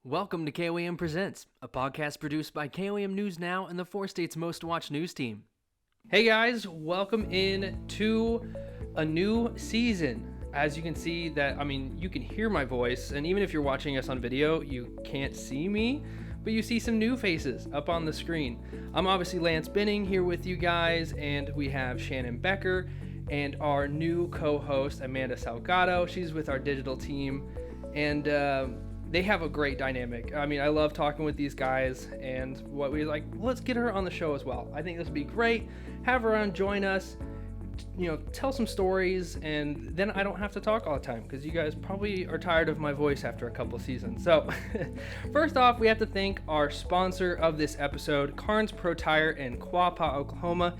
Welcome to koam-presents, a podcast produced by KOAM News Now and the 4 States' most watched news team. Hey guys, welcome in to a new season. As you can see you can hear my voice, and even if you're watching us on video, you can't see me, but you see some new faces up on the screen. I'm obviously Lance Binning here with you guys, and we have Shannon Becker and our new co-host, Amanda Salgado. She's with our digital team, and they have a great dynamic. I mean, I love talking with these guys, and what we like, let's get her on the show as well. I think this would be great. Have her on, join us, tell some stories, and then I don't have to talk all the time because you guys probably are tired of my voice after a couple seasons. So, first off, we have to thank our sponsor of this episode, Carnes Pro Tire in Quapaw, Oklahoma.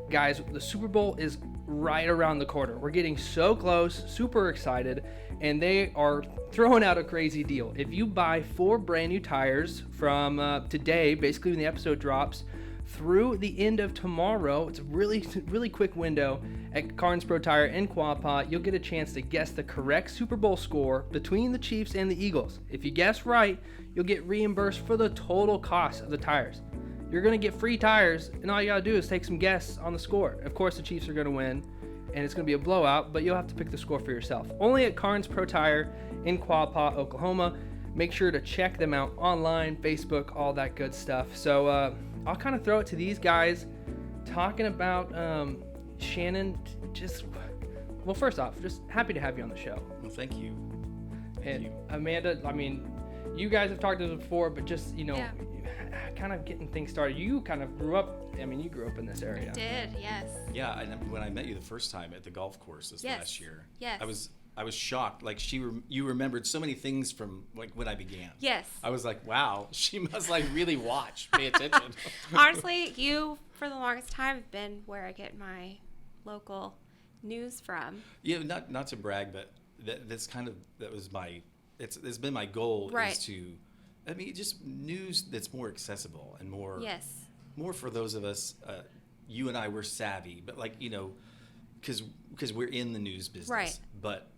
Guys, the Super Bowl is right around the corner. We're getting so close, super excited, and they are throwing out a crazy deal. If you buy 4 brand new tires from today, basically when the episode drops, through the end of tomorrow, it's a really quick window at Carnes Pro Tire in Quapaw, you'll get a chance to guess the correct Super Bowl score between the Chiefs and the Eagles. If you guess right, you'll get reimbursed for the total cost of the tires. You're going to get free tires, and all you got to do is take some guesses on the score. Of course, the Chiefs are going to win, and it's going to be a blowout, but you'll have to pick the score for yourself. Only at Carnes Pro Tire in Quapaw, Oklahoma. Make sure to check them out online, Facebook, all that good stuff. So I'll kind of throw it to these guys talking about Shannon. First off, just happy to have you on the show. Well, thank you. Amanda, you guys have talked to us before, but just, kind of getting things started. You kind of grew up in this area. I did, yes. Yeah, and when I met you the first time at the golf course last year, yes. I was shocked. Like you remembered so many things from like when I began. Yes. I was like, wow, she must really pay attention. Honestly, you for the longest time have been where I get my local news from. Yeah, not to brag, but it's been my goal, right, is to, just news that's more accessible and more. Yes. More for those of us, you and I were savvy, but because we're in the news business. Right. But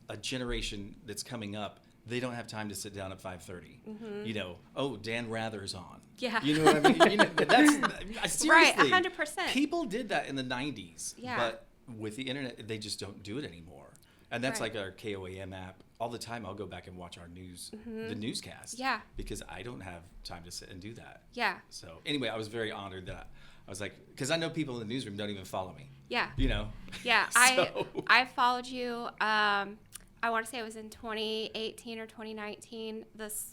a generation that's coming up, they don't have time to sit down at 5:30. Mm-hmm. Dan Rather's on. Yeah. You know what I mean? That's seriously. Right, 100%. People did that in the 90s. Yeah. But with the internet, they just don't do it anymore. And that's right, like our KOAM app. All the time, I'll go back and watch our news, mm-hmm, the newscast. Yeah. Because I don't have time to sit and do that. Yeah. So anyway, I was very honored that I was like, because I know people in the newsroom don't even follow me. Yeah. Yeah. So. I followed you. I want to say it was in 2018 or 2019.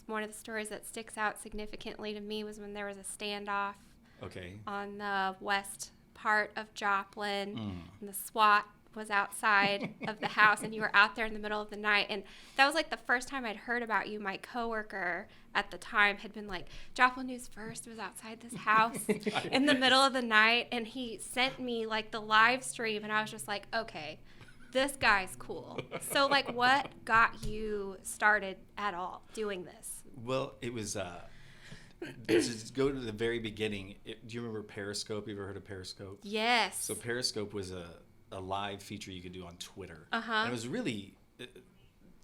One of the stories that sticks out significantly to me was when there was a standoff. Okay. On the west part of Joplin, and the SWAT was outside of the house, and you were out there in the middle of the night, and that was like the first time I'd heard about you. My coworker at the time had been like, Joplin News First was outside this house in the middle of the night, and he sent me like the live stream, and I was just like, okay, this guy's cool. So like, what got you started at all doing this? Well, it was to go to the very beginning. Do you remember Periscope? You ever heard of Periscope? Yes. So Periscope was a live feature you could do on Twitter. Uh-huh. And it was really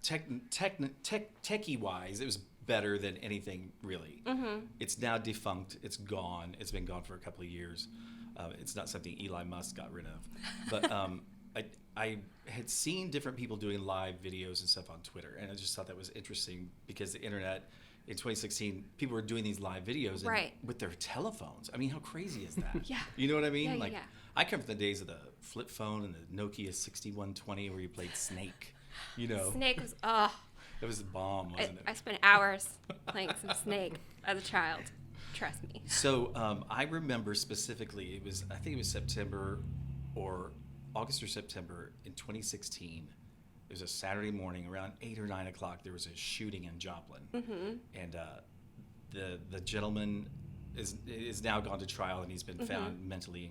techie wise, it was better than anything really. Mm-hmm. It's now defunct. It's gone. It's been gone for a couple of years. It's not something Eli Musk got rid of. But I had seen different people doing live videos and stuff on Twitter, and I just thought that was interesting because the internet in 2016, people were doing these live videos right, with their telephones. How crazy is that? Yeah. You know what I mean? Yeah. I come from the days of the flip phone and the Nokia 6120 where you played Snake. Snake was, It was the bomb, wasn't it? I spent hours playing some Snake as a child. Trust me. So I remember specifically, I think it was September or August or September in 2016. It was a Saturday morning around 8 or 9 o'clock. There was a shooting in Joplin. Mm-hmm. And the gentleman is now gone to trial, and he's been found mentally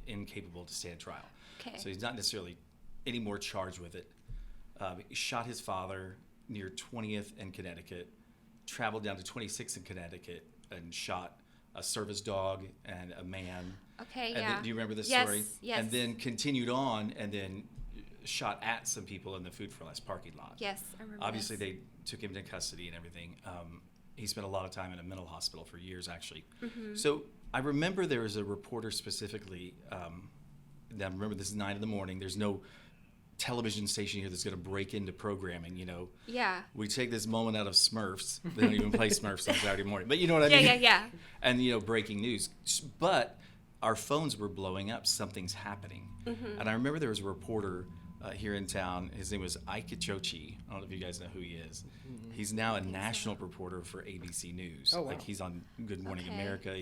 incapable to stand trial. Okay. So he's not necessarily any more charged with it. He shot his father near 20th and Connecticut, traveled down to 26th in Connecticut, and shot a service dog and a man. Okay, and yeah. Then, do you remember this yes, story? Yes. And then continued on and then shot at some people in the Food for Less parking lot. Yes, I remember. Obviously, this. took him to custody and everything. He spent a lot of time in a mental hospital for years, actually. Mm-hmm. So I remember there was a reporter specifically. Now remember, this is 9 a.m. There's no television station here that's going to break into programming. Yeah. We take this moment out of Smurfs. They don't even play Smurfs on Saturday morning, but you know what I mean. Yeah. And breaking news. But our phones were blowing up. Something's happening. Mm-hmm. And I remember there was a reporter here in town. His name was Ike Chochi. I don't know if you guys know who he is. Mm-hmm. He's now a national reporter for ABC News. Oh, wow. Like he's on Good Morning Okay. America.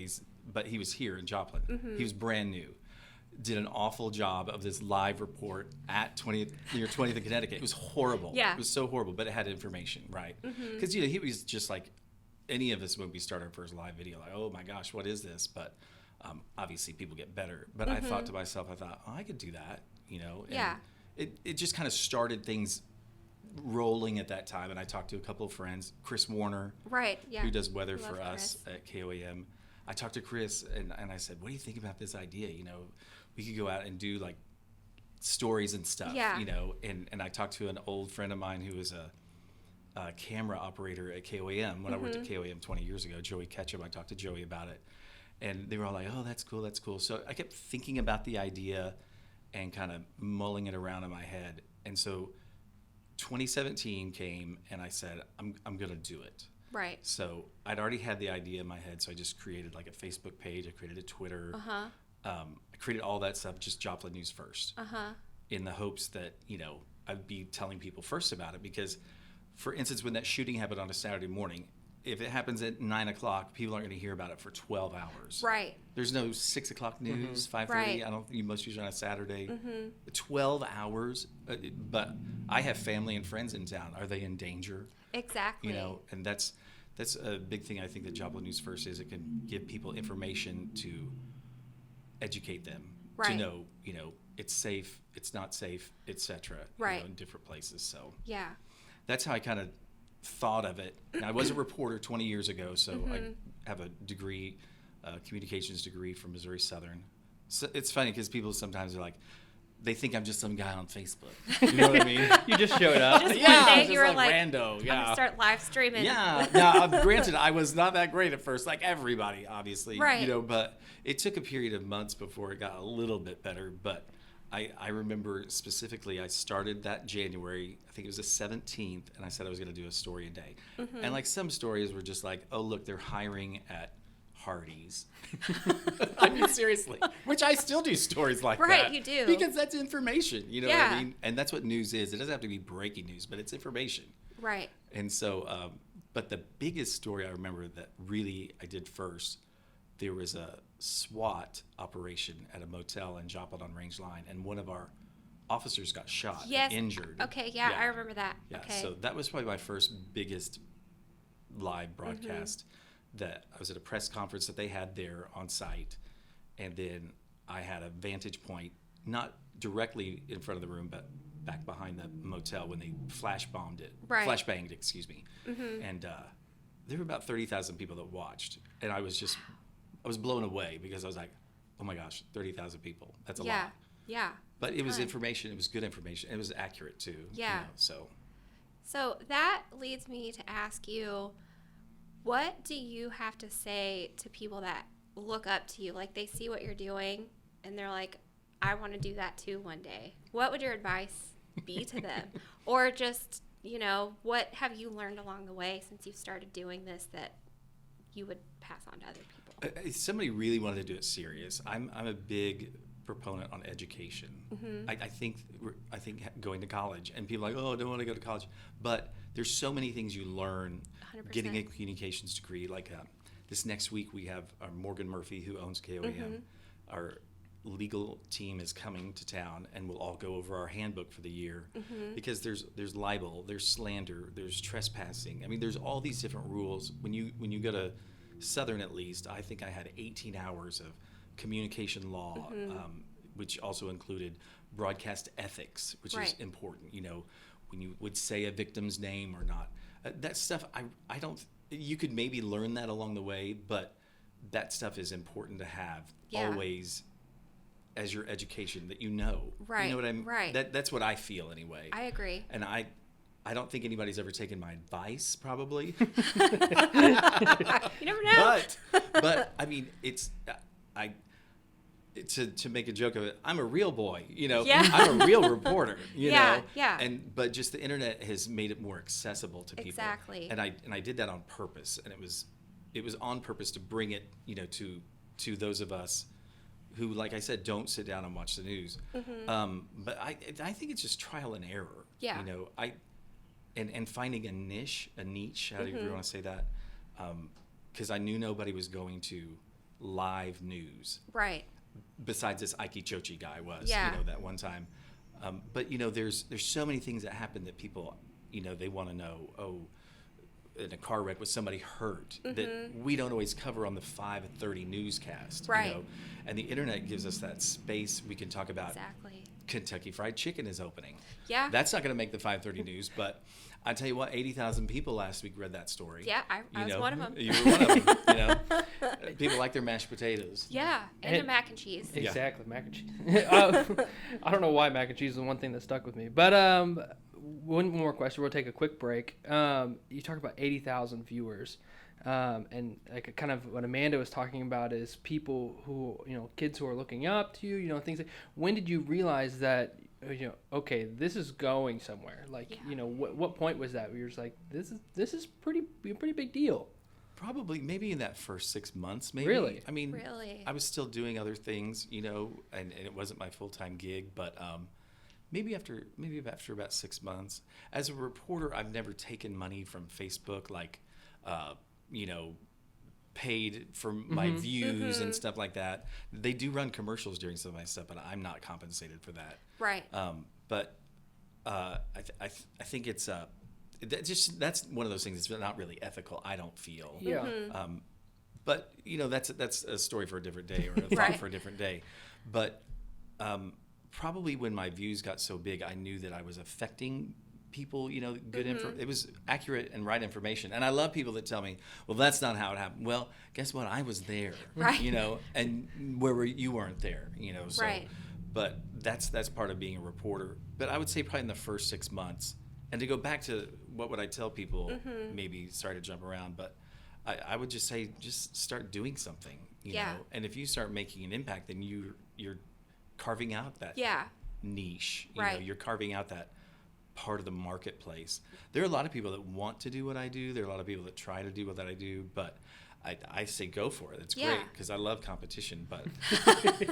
But he was here in Joplin. Mm-hmm. He was brand new. Did an awful job of this live report at 20th in Connecticut. It was horrible. Yeah. It was so horrible, but it had information, right? Because he was just like any of us when we start our first live video, like, oh my gosh, what is this? But obviously people get better. But I thought to myself, I could do that, And Yeah. It just kind of started things rolling at that time. And I talked to a couple of friends, Chris Warner, Right. Yeah. who does weather Love for us Chris. at KOAM. I talked to Chris and I said, what do you think about this idea? We could go out and do like stories and stuff, Yeah. And I talked to an old friend of mine who was a camera operator at KOAM when I worked at KOAM 20 years ago, Joey Ketchum. I talked to Joey about it and they were all like, oh, that's cool. So I kept thinking about the idea and kind of mulling it around in my head. And so 2017 came and I said, I'm going to do it. Right. So I'd already had the idea in my head, so I just created like a Facebook page. I created a Twitter. I created all that stuff, just Joplin News First, in the hopes that I'd be telling people first about it. Because, for instance, when that shooting happened on a Saturday morning, if it happens at 9 o'clock, people aren't going to hear about it for 12 hours. Right. There's no 6 o'clock news, 5:30. Right. I don't. You most usually on a Saturday. 12 hours. But I have family and friends in town. Are they in danger? Exactly. And that's a big thing. I think that Joplin News First is it can give people information to educate them Right. to know, it's safe, it's not safe, etc. Right. In different places. So Yeah. that's how I kind of thought of it. And I was a reporter 20 years ago, so I have a degree, communications degree from Missouri Southern. So it's funny because people sometimes are like, they think I'm just some guy on Facebook. You know what I mean? You just showed up. Just Yeah, one day just you were like, rando. I'm Yeah. gonna start live streaming. Yeah. Now, granted, I was not that great at first, like everybody, obviously. Right. But it took a period of months before it got a little bit better. But I remember specifically, I started that January, I think it was the 17th, and I said I was going to do a story a day. And like some stories were just like, oh, look, they're hiring at Hardee's. I mean, seriously. Which I still do stories like that. Right, you do. Because that's information, you know what Yeah. I mean? And that's what news is. It doesn't have to be breaking news, but it's information. Right. And so, but the biggest story I remember that really I did first, there was a SWAT operation at a motel in Joplin on Range Line, and one of our officers got shot, Yes. injured. Okay. Yeah, I remember that. Yeah, Okay. so that was probably my first biggest live broadcast. That I was at a press conference that they had there on site, and then I had a vantage point, not directly in front of the room, but back behind the motel when they flash banged it, excuse me. And there were about 30,000 people that watched, and I was blown away because I was like, oh my gosh, 30,000 people, that's a lot. Yeah. But it was ton. information, it was good information, it was accurate too. Yeah. So that leads me to ask you, what do you have to say to people that look up to you? Like they see what you're doing and they're like, I want to do that too one day. What would your advice be to them? Or just, what have you learned along the way since you've started doing this that you would pass on to other people? if somebody really wanted to do it serious, I'm a big proponent on education. I think going to college, and people are like, oh, I don't want to go to college, but there's so many things you learn 100%. getting a communications degree. Like this next week we have Morgan Murphy, who owns KOAM. Our legal team is coming to town, and we'll all go over our handbook for the year, because there's libel, there's slander, there's trespassing. I mean, there's all these different rules. When you go to Southern, at least, I think I had 18 hours of communication law, which also included broadcast ethics, which is important. When you would say a victim's name or not, that stuff. I don't. You could maybe learn that along the way, but that stuff is important to have always as your education, that you know. Right. You know what I mean? Right. That's what I feel anyway. I agree. And I don't think anybody's ever taken my advice, probably. You never know. But I mean, to make a joke of it, I'm a real boy, Yeah. I'm a real reporter, Yeah, yeah. But just the internet has made it more accessible to people. Exactly. And I did that on purpose, and it was on purpose to bring it, to those of us who, like I said, don't sit down and watch the news. But I think it's just trial and error. Yeah. And finding a niche, how do you want to say that? Because I knew nobody was going to live news. Right. Besides this Ike Chochi guy was, Yeah. That one time. But, there's so many things that happen that people, they want to know, in a car wreck, was somebody hurt, that we don't always cover on the 5:30 newscast. Right. And the internet gives us that space. We can talk about Exactly. Kentucky Fried Chicken is opening. Yeah. That's not going to make the 5:30 news, but I tell you what, 80,000 people last week read that story. Yeah, I was one of them. You were one of them. People like their mashed potatoes. Yeah, and the mac and cheese. Exactly, mac and cheese. I don't know why mac and cheese is the one thing that stuck with me. But one more question. We'll take a quick break. You talk about 80,000 viewers. And like kind of what Amanda was talking about is people who, kids who are looking up to you, things like, when did you realize that, okay, this is going somewhere? Like, what point was that where you're just like, this is a pretty big deal? Probably maybe in that first 6 months, maybe. Really? I mean, Really? I was still doing other things, and it wasn't my full-time gig, but maybe after about 6 months. As a reporter, I've never taken money from Facebook, like, paid for my views and stuff like that. They do run commercials during some of my stuff, but I'm not compensated for that. Right. But I think it's that's one of those things that's not really ethical, I don't feel. Yeah. But that's a story for a different day, or a thought Right. for a different day. But probably when my views got so big, I knew that I was affecting people, good info. It was accurate and right information. And I love people that tell me, well, that's not how it happened. Well, guess what? I was there, Right. and you weren't there, so. Right. But that's part of being a reporter. But I would say probably in the first 6 months, and to go back to what would I tell people, maybe sorry to jump around, but I would just say, just start doing something, Yeah. know. And if you start making an impact, then you're carving out that niche. Right. You're carving out that part of the marketplace. There are a lot of people that want to do what I do. There are a lot of people that try to do what I do, but I say go for it. It's great because I love competition, but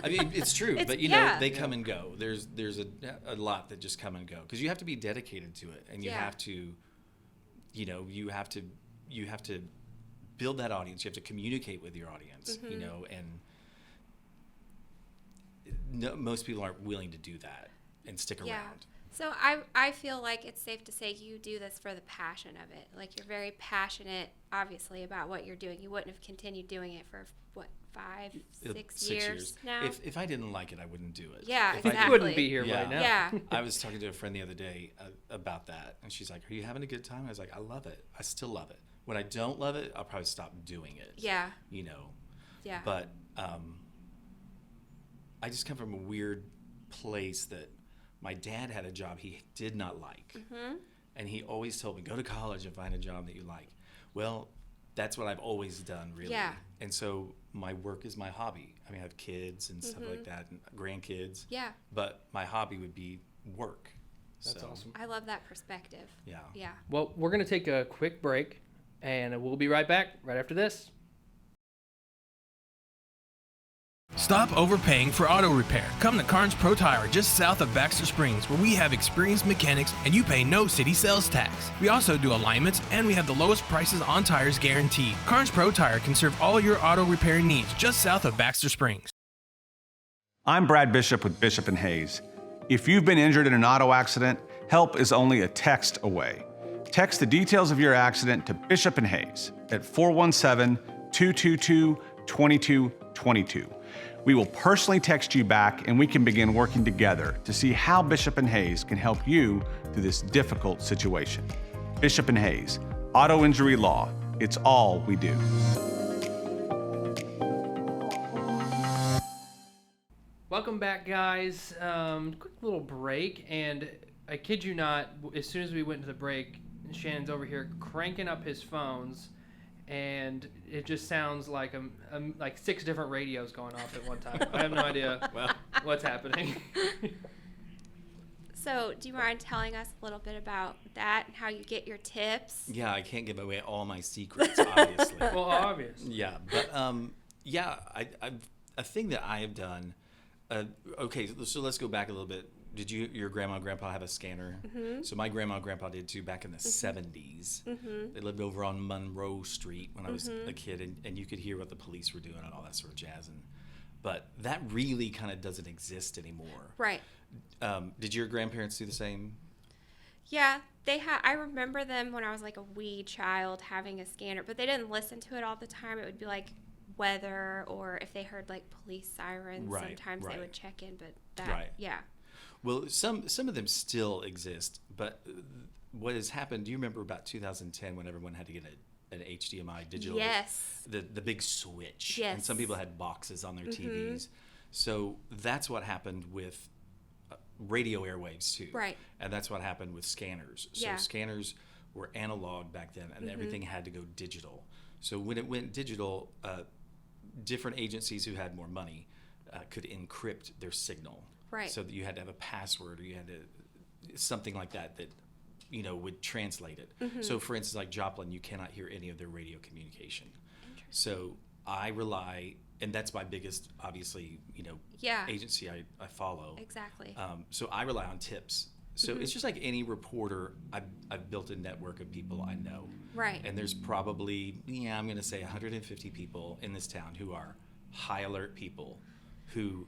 I mean, it's true. But they come and go. There's a lot that just come and go because you have to be dedicated to it, and you have to, you have to build that audience. You have to communicate with your audience, and most people aren't willing to do that and stick around. So I feel like it's safe to say you do this for the passion of it. Like, you're very passionate, obviously, about what you're doing. You wouldn't have continued doing it for, 6 years now? If I didn't like it, I wouldn't do it. Yeah, If exactly. You wouldn't be here right now. Yeah. I was talking to a friend the other day about that, and she's like, are you having a good time? I was like, I love it. I still love it. When I don't love it, I'll probably stop doing it. Yeah. Yeah. But I just come from a weird place that my dad had a job he did not like. And he always told me, go to college and find a job that you like. Well, that's what I've always done, really. Yeah. And so my work is my hobby. I mean, I have kids and stuff like that, and grandkids. Yeah. But my hobby would be work. That's awesome. I love that perspective. Yeah. Yeah. Well, we're going to take a quick break, and we'll be right back right after this. Stop overpaying for auto repair. Come to Carnes Pro Tire just south of Baxter Springs, where we have experienced mechanics and you pay no city sales tax. We also do alignments, and we have the lowest prices on tires guaranteed. Carnes Pro Tire can serve all your auto repair needs just south of Baxter Springs. I'm Brad Bishop with Bishop & Hayes. If you've been injured in an auto accident, help is only a text away. Text the details of your accident to Bishop & Hayes at 417-222-2222. We will personally text you back, and we can begin working together to see how Bishop & Hayes can help you through this difficult situation. Bishop & Hayes, auto injury law. It's all we do. Welcome back, guys. Quick little break, and I kid you not, as soon as we went to the break, Shannon's over here cranking up his phones, and it just sounds like like 6 different radios going off at one time. I have no idea what's happening. So, do you mind telling us a little bit about that and how you get your tips? Yeah, I can't give away all my secrets, obviously. Well, obvious. Yeah, but a thing that I have done. Okay, so let's go back a little bit. Did your grandma and grandpa have a scanner? Mm-hmm. So my grandma and grandpa did too back in the 70s. Mm-hmm. They lived over on Monroe Street when I was a kid, and you could hear what the police were doing and all that sort of jazz. But that really kind of doesn't exist anymore. Right. Did your grandparents do the same? Yeah, they had. I remember them when I was like a wee child having a scanner, but they didn't listen to it all the time. It would be like weather, or if they heard like police sirens, sometimes they would check in. But that, yeah. Well, some of them still exist, but what has happened? Do you remember about 2010 when everyone had to get an HDMI digital? Yes. The big switch. Yes. And some people had boxes on their TVs. So that's what happened with radio airwaves too. Right. And that's what happened with scanners. So scanners were analog back then, and everything had to go digital. So when it went digital, different agencies who had more money could encrypt their signal. Right. So that you had to have a password, or you had to something like that would translate it. Mm-hmm. So for instance, like Joplin, you cannot hear any of their radio communication. So I rely, and that's my biggest, obviously, agency I follow. Exactly. So I rely on tips. So it's just like any reporter, I've built a network of people I know. Right. And there's probably, I'm going to say 150 people in this town who are high alert people who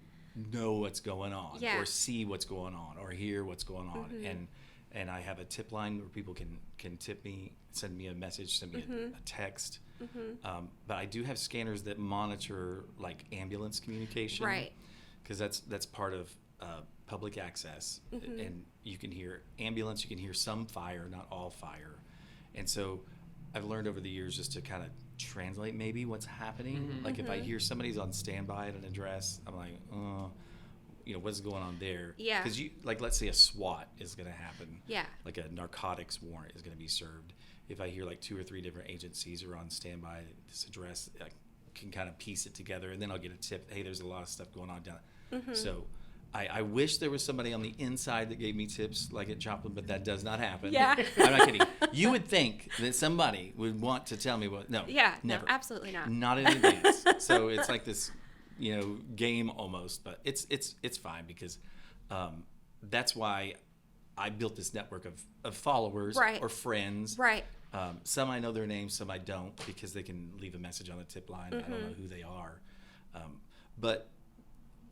know what's going on, or see what's going on, or hear what's going on. And I have a tip line where people can tip me, send me a message, send me a text. But I do have scanners that monitor like ambulance communication, right? Because that's part of public access, and you can hear ambulance, you can hear some fire, not all fire. And so I've learned over the years just to kind of translate maybe what's happening. Like if I hear somebody's on standby at an address, I'm like, what's going on there? Yeah. Because let's say a SWAT is going to happen. Yeah. Like a narcotics warrant is going to be served. If I hear like 2 or 3 different agencies are on standby at this address, I can kind of piece it together, and then I'll get a tip. Hey, there's a lot of stuff going on down. So I wish there was somebody on the inside that gave me tips like at Joplin, but that does not happen. Yeah. I'm not kidding. You would think that somebody would want to tell me what. No. Yeah. Never. No, absolutely not. Not in advance. So it's like this, game almost, but it's fine because that's why I built this network of followers or friends. Right. Some I know their names, some I don't, because they can leave a message on the tip line. I don't know who they are. But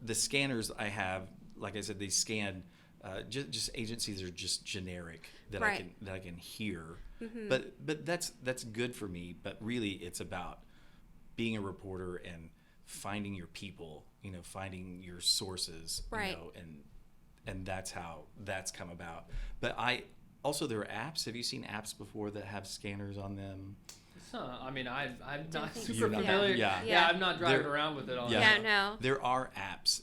the scanners I have, like I said, they scan just agencies are just generic that I can hear. But that's good for me. But really, it's about being a reporter and finding your people, finding your sources, and that's how that's come about. But there are apps. Have you seen apps before that have scanners on them? I'm not super familiar. Yeah, I'm not driving around with it all. Yeah, no. There are apps,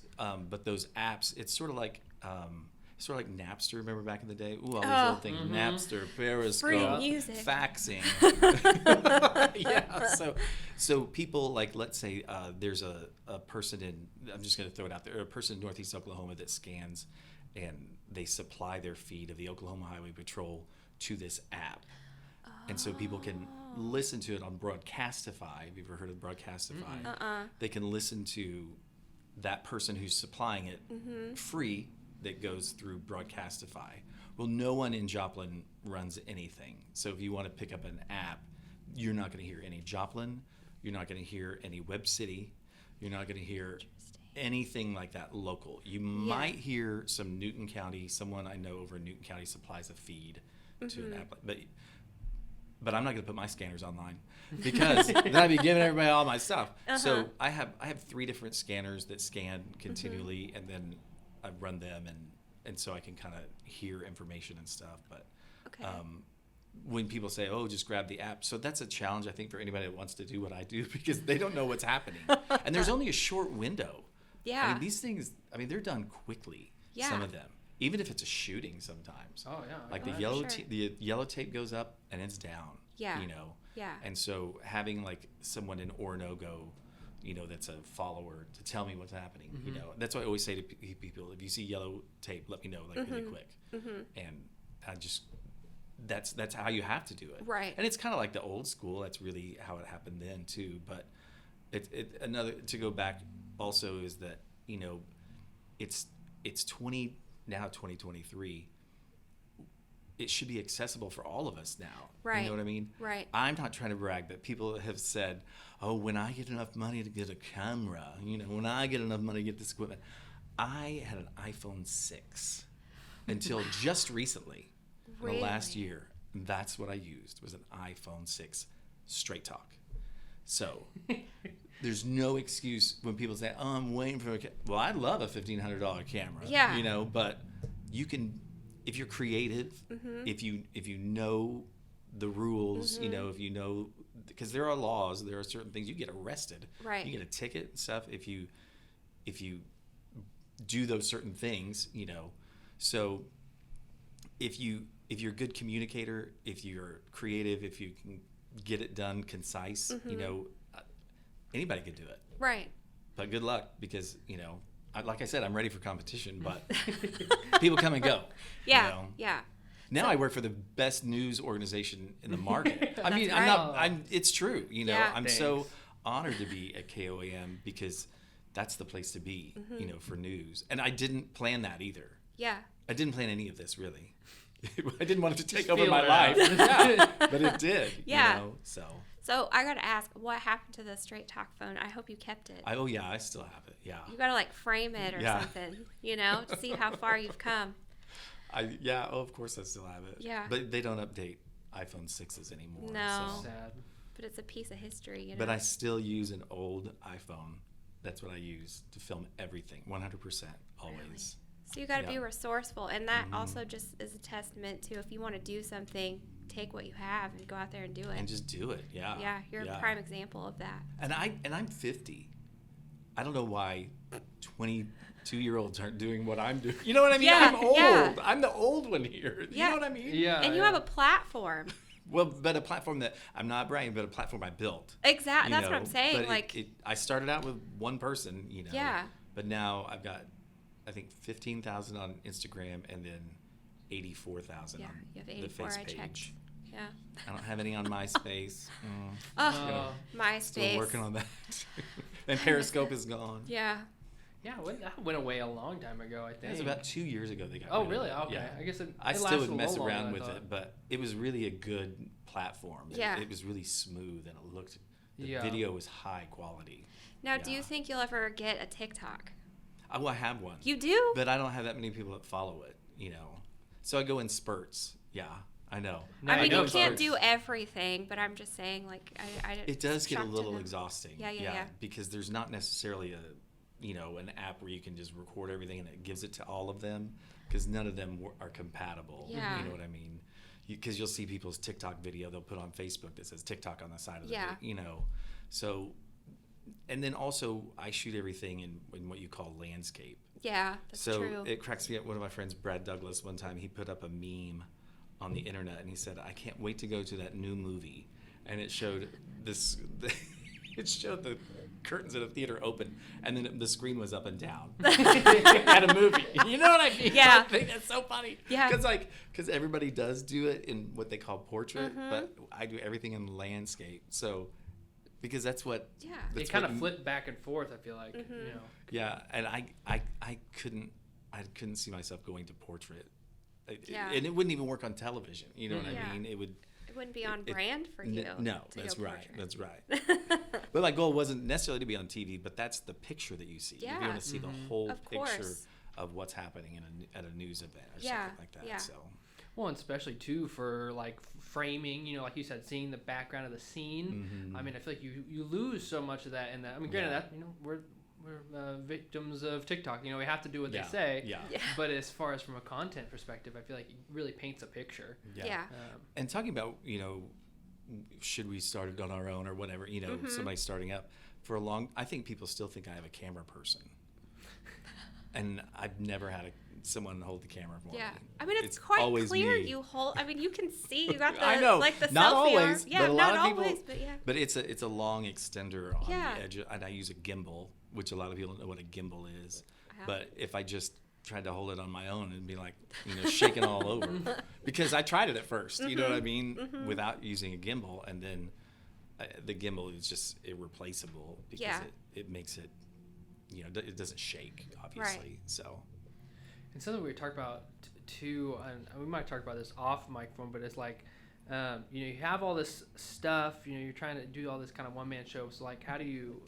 but those apps, it's sort of like Napster. Remember back in the day? Ooh, all these little things. Napster, Periscope, free music, faxing. So people like, let's say there's a person I'm just going to throw it out there, a person in Northeast Oklahoma that scans, and they supply their feed of the Oklahoma Highway Patrol to this app. And so people can listen to it on Broadcastify. Have you ever heard of Broadcastify? They can listen to that person who's supplying it free that goes through Broadcastify. Well, no one in Joplin runs anything. So if you want to pick up an app, you're not going to hear any Joplin. You're not going to hear any Webb City. You're not going to hear anything like that local. You might hear some Newton County. Someone I know over in Newton County supplies a feed to an app. But I'm not going to put my scanners online because then I'd be giving everybody all my stuff. So I have 3 different scanners that scan continually, and then I run them, and so I can kind of hear information and stuff. But when people say, "Oh, just grab the app," so that's a challenge I think for anybody that wants to do what I do because they don't know what's happening, and there's only a short window. Yeah. I mean, these things. I mean, they're done quickly. Yeah. Some of them. even if it's a shooting sometimes. Oh yeah. Like Oh, the sure. the yellow tape goes up and it's down. Yeah. You know. Yeah. And so having like someone in Orinoco, you know, that's a follower to tell me what's happening. You know, that's what I always say to people: if you see yellow tape, let me know like really quick. And I just that's how you have to do it. Right. And it's kind of like the old school. That's really how it happened then too. But another to go back also is that, you know, it's 2023. It should be accessible for all of us now. Right. You know what I mean? Right. I'm not trying to brag, but people have said, oh, when I get enough money to get a camera, you know, when I get enough money to get this equipment. I had an iPhone 6 until just recently, in the last Really? year. That's what I used, was an iPhone 6 Straight Talk. So there's no excuse when people say, oh, I'm waiting for well, I love a $1,500 camera. Yeah. You know, but you can, if you're creative, if you know the rules, you know, if you know, because there are laws, there are certain things, you get arrested. Right. You get a ticket and stuff if you do those certain things, you know. So if you're a good communicator, if you're creative, if you can get it done concise, you know, anybody could do it. Right. But good luck, because, you know, like I said, I'm ready for competition, but people come and go. Yeah. You know? Yeah. Now I work for the best news organization in the market. I mean, right. it's true. You know, Yeah. I'm so honored to be at KOAM because that's the place to be, you know, for news. And I didn't plan that either. Yeah. I didn't plan any of this, really. I didn't want it to take Just over feel my it life. out. Yeah, but it did. Yeah. You know, so. So I gotta ask, what happened to the Straight Talk phone? I hope you kept it. I still have it. Yeah. You gotta like frame it or Yeah. something, you know, to see how far you've come. Of course I still have it. Yeah. But they don't update iPhone 6s anymore. No. So. Sad. But it's a piece of history, you know. But I still use an old iPhone. That's what I use to film everything, 100%, always. So you gotta be Yeah. resourceful, and that also just is a testament to, if you want to do something, take what you have and go out there and do it. And just do it, yeah. Yeah, you're a prime example of that. And I'm 50. I don't know why 22-year-olds aren't doing what I'm doing. You know what I mean? Yeah, I'm old. yeah. I'm the old one here. You Yeah. know what I mean? Yeah. And you have a platform. Well, but a platform that I'm not bragging, but a platform I built. Exactly. you That's what know? I'm saying. But Like, I started out with one person, you know. Yeah. But now I've got, I think, 15,000 on Instagram and then 84,000 yeah, on you have the 84. face I checked. page. Yeah. I don't have any on MySpace. Oh, MySpace. Still working on that. And Periscope is gone. Yeah. Yeah, that went away a long time ago, I think. It was about 2 years ago they got Oh, rid of really? it. Okay. Yeah. I guess it I still lasted would a mess little longer around than I with thought. it, but it was really a good platform. Yeah. It was really smooth and it looked, the Yeah. video was high quality. Now, do you Yeah. think you'll ever get a TikTok? Well, I have one. You do? But I don't have that many people that follow it, you know. So I go in spurts. Yeah, I know. No, I mean, know you can't spurts. do everything, but I'm just saying, like, I It does get a shocked to little know. exhausting. Yeah. Because there's not necessarily an app where you can just record everything and it gives it to all of them, because none of them are compatible. Yeah. You know what I mean? Because you'll see people's TikTok video they'll put on Facebook that says TikTok on the side of the Yeah. you know. So, and then also I shoot everything in what you call landscape. Yeah, that's So true. it cracks me up. One of my friends, Brad Douglas, one time he put up a meme on the internet and he said, "I can't wait to go to that new movie," and it showed this. It showed the curtains in a theater open, and then the screen was up and down at a movie. You know what I mean? Yeah. I think that's so funny. Yeah. Because everybody does do it in what they call portrait, but I do everything in landscape. So because that's what. Yeah. They that's kind what of flip back and forth, I feel like. You know. Yeah, and I couldn't see myself going to portrait. Yeah. And it wouldn't even work on television. You know what Yeah. I mean? It would. It wouldn't be on brand for you. No, to that's go right. portrait. That's right. But my goal wasn't necessarily to be on TV, but that's the picture that you see. You Yeah. want to see the whole Of picture course. of what's happening at a news event or Yeah, something like that. yeah. So Well, and especially too for like framing, you know, like you said, seeing the background of the scene. I mean, I feel like you lose so much of that in that. I mean, granted, Yeah. that, you know, we're victims of TikTok. You know, we have to do what Yeah, they say. yeah. Yeah. But as far as from a content perspective, I feel like it really paints a picture. Yeah. And talking about, you know, should we start it on our own or whatever, you know, somebody starting up for a long, I think people still think I have a camera person. And I've never had someone hold the camera for Yeah. me. I mean, it's quite always clear me. you hold. I mean, you can see. You got the I know. like the Not selfie always, arm. Yeah, but a lot not of people. always, but yeah. But it's a long extender on Yeah. the edge, and I use a gimbal, which a lot of people don't know what a gimbal is. Yeah. But if I just tried to hold it on my own and be like, shaking all over, because I tried it at first, you know what I mean, without using a gimbal, and then the gimbal is just irreplaceable because Yeah. it makes it, it doesn't shake, obviously. Right. So. And something we talked about too, and we might talk about this off microphone, but it's like, you have all this stuff, you're trying to do all this kind of one-man show. So like, how do you,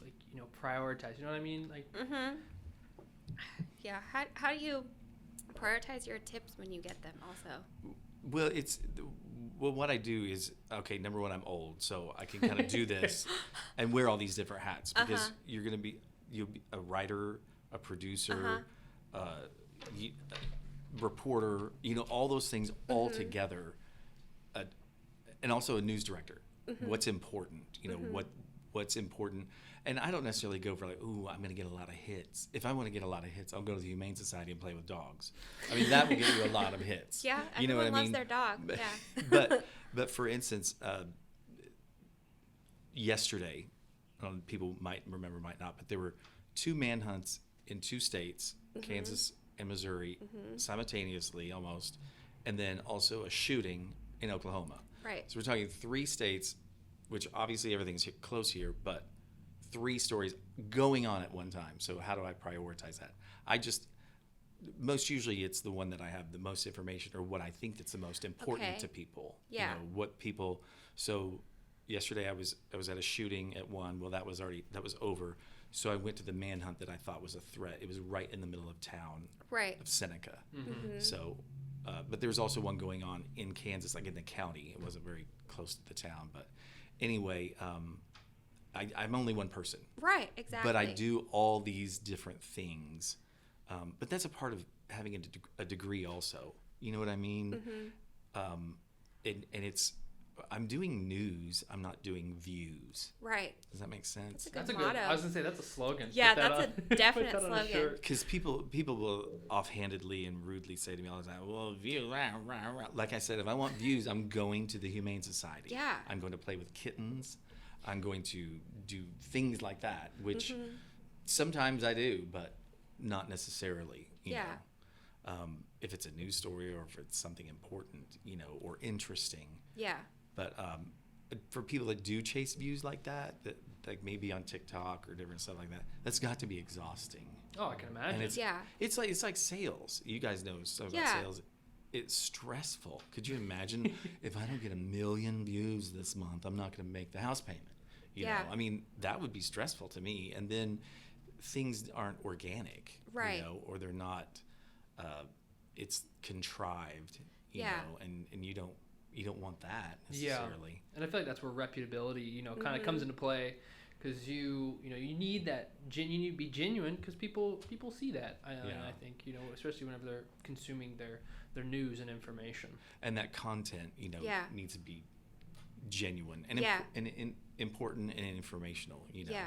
prioritize? You know what I mean? Like. Yeah. How do you prioritize your tips when you get them? Also. Well, what I do is, okay, number one, I'm old, so I can kind of do this and wear all these different hats because you'll be a writer, a producer, reporter, all those things all together, and also a news director. What's important, what's important. And I don't necessarily go for like, ooh, I'm going to get a lot of hits. If I want to get a lot of hits, I'll go to the Humane Society and play with dogs. I mean, that will get you a lot of hits. Yeah, you know what I everyone mean? loves their dog. But, Yeah. but for instance, yesterday, people might remember, might not, but there were 2 manhunts in 2 states, Kansas and Missouri, simultaneously almost, and then also a shooting in Oklahoma. Right. So we're talking 3 states, which obviously everything's close here, but 3 stories going on at one time. So how do I prioritize that? Most usually it's the one that I have the most information or what I think that's the most important to people. Yeah. So yesterday I was at a shooting at one. Well, that was over. So I went to the manhunt that I thought was a threat. It was right in the middle of town. Right. Of Seneca. So, but there was also one going on in Kansas, like in the county. It wasn't very close to the town, but anyway, I'm only one person. Right, exactly. But I do all these different things. But that's a part of having a degree also. You know what I mean? And I'm doing news. I'm not doing views. Right. Does that make sense? That's a good motto. I was going to say, that's a slogan. Yeah, that's a definite slogan. Because people will offhandedly and rudely say to me all the time, well, views, rah, rah, rah. Like I said, if I want views, I'm going to the Humane Society. Yeah. I'm going to play with kittens. I'm going to do things like that, which sometimes I do, but not necessarily, you know. If it's a news story or if it's something important, or interesting. Yeah. But for people that do chase views like that like maybe on TikTok or different stuff like that, that's got to be exhausting. Oh, I can imagine. And it's like sales. You guys know stuff about sales. It's stressful. Could you imagine if I don't get 1 million views this month, I'm not going to make the house payment? You know, I mean, that would be stressful to me. And then things aren't organic, right? Or they're not. It's contrived, you know, and you don't want that necessarily. Yeah. And I feel like that's where reputability, kind of comes into play, because you need that. You need to be genuine because people see that. And I think especially whenever they're consuming their news and information. And that content, needs to be genuine and important and informational. Yeah.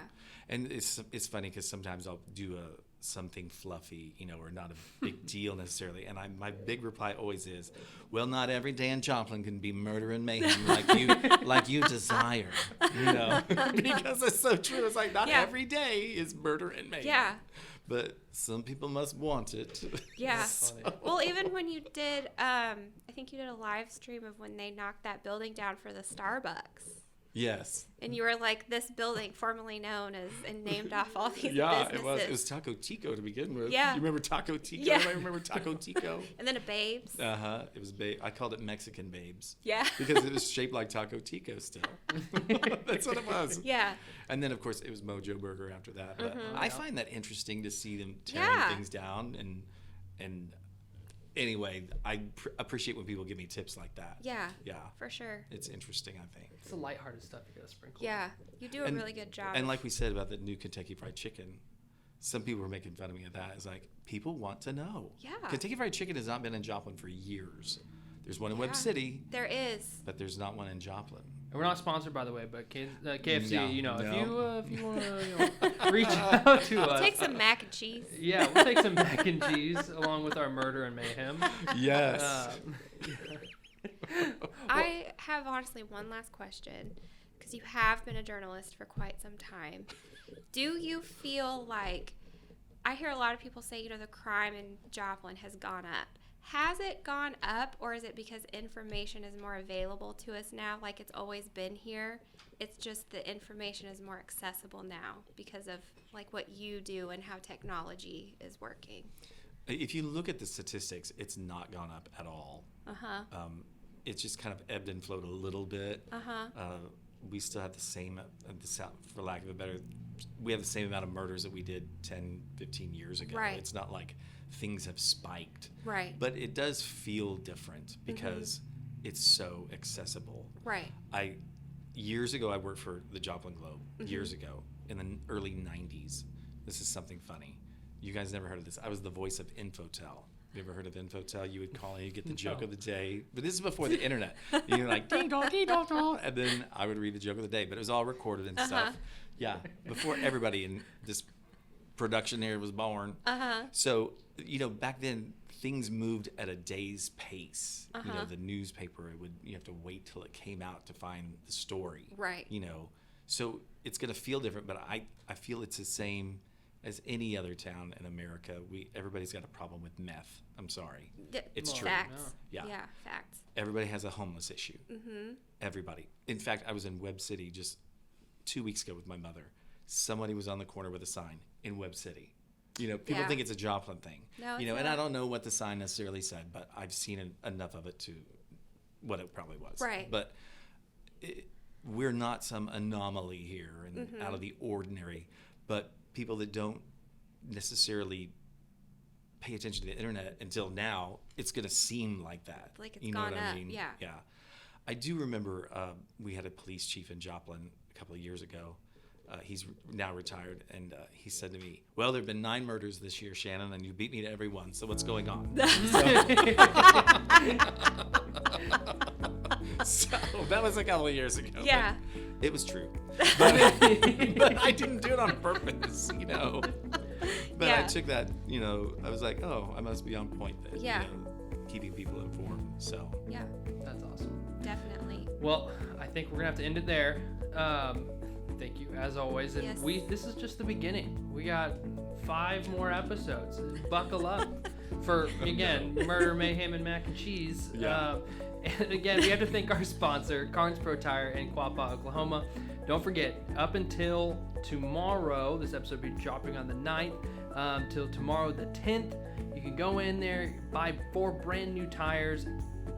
And it's funny because sometimes I'll do something fluffy, or not a big deal necessarily. And my big reply always is, well, not every day in Joplin can be murder and mayhem like you desire, because it's so true. It's like not every day is murder and mayhem. Yeah. But some people must want it. Yeah. Well, even when you did, I think you did a live stream of when they knocked that building down for the Starbucks. Yes. And you were like, this building formerly known as, and named off all these businesses. businesses. It was Taco Tico to begin with. Yeah. You remember Taco Tico? Yeah. I remember Taco Tico. And then a Babes. It was I called it Mexican Babes. Yeah. Because it was shaped like Taco Tico still. That's what it was. Yeah. And then, of course, it was Mojo Burger after that. But I find that interesting to see them tearing things down. And anyway, I appreciate when people give me tips like that. Yeah. Yeah. For sure. It's interesting, I think. It's the lighthearted stuff you gotta sprinkle. Yeah. You do a really good job. And like we said about the new Kentucky Fried Chicken, some people were making fun of me at that. It's like, people want to know. Yeah. Kentucky Fried Chicken has not been in Joplin for years. There's one in Webb City. There is. But there's not one in Joplin. We're not sponsored, by the way, but KFC, No. if you want to reach out to us. Take some mac and cheese. Yeah, we'll take some mac and cheese along with our murder and mayhem. Yes. I have honestly one last question, because you have been a journalist for quite some time. Do you feel like, I hear a lot of people say, the crime in Joplin has gone up. Has it gone up, or is it because information is more available to us now, like it's always been here? It's just the information is more accessible now because of like what you do and how technology is working. If you look at the statistics, it's not gone up at all. It's just kind of ebbed and flowed a little bit. We still have the same, for lack of a better, we have the same amount of murders that we did 10, 15 years ago. Right. It's not like things have spiked. Right. But it does feel different because it's so accessible. Right. Years ago, I worked for the Joplin Globe, years ago, in the early 90s. This is something funny. You guys never heard of this. I was the voice of Infotel. You ever heard of Infotel? You would call and you'd get the joke of the day. But this is before the internet. You're like, ding dong, and then I would read the joke of the day. But it was all recorded and stuff. Yeah, before everybody in this production here was born. So, back then, things moved at a day's pace. The newspaper, you have to wait till it came out to find the story. Right. So it's going to feel different, but I feel it's the same as any other town in America. Everybody's got a problem with meth. I'm sorry. It's true. Facts. Yeah, facts. everybody has a homeless issue. Everybody. In fact, I was in Webb City just 2 weeks ago with my mother. Somebody was on the corner with a sign in Webb City. People think it's a Joplin thing. No, and I don't know what the sign necessarily said, but I've seen enough of it to what it probably was. Right. But we're not some anomaly here and out of the ordinary, but people that don't necessarily pay attention to the internet until now, it's going to seem like that. Like it's you know gone what I up, mean? yeah. Yeah. I do remember we had a police chief in Joplin a couple of years ago. He's now retired, and he said to me, "Well, there have been 9 murders this year, Shannon, and you beat me to every one, so what's going on?" So that was a couple of years ago. Yeah. It was true. But I didn't do it on purpose, But I took that, I was like, oh, I must be on point then. Yeah. Keeping people informed, so. Yeah, That's awesome. definitely. Well, I think we're gonna have to end it there. Thank you as always, and Yes. this is just the beginning. We got 5 more episodes. Buckle up for murder, mayhem, and mac and cheese. Yeah. And again, we have to thank our sponsor, Carnes Pro Tire in Quapaw, Oklahoma. Don't forget, up until tomorrow, this episode will be dropping on the 9th, till tomorrow the 10th. You can go in there, buy 4 brand new tires,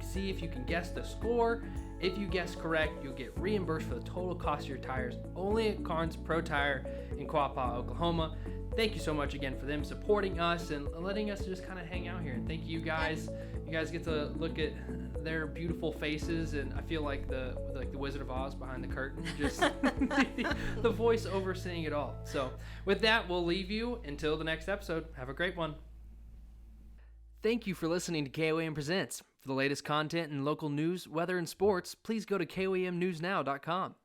see if you can guess the score. If you guess correct, you'll get reimbursed for the total cost of your tires, only at Carnes Pro Tire in Quapaw, Oklahoma. Thank you so much again for them supporting us and letting us just kind of hang out here. And thank you guys. You guys get to look at their beautiful faces, and I feel like the Wizard of Oz behind the curtain, just the voice overseeing it all. So with that, we'll leave you until the next episode. Have a great one. Thank you for listening to KOAM-presents. For the latest content and local news, weather, and sports, please go to koamnewsnow.com.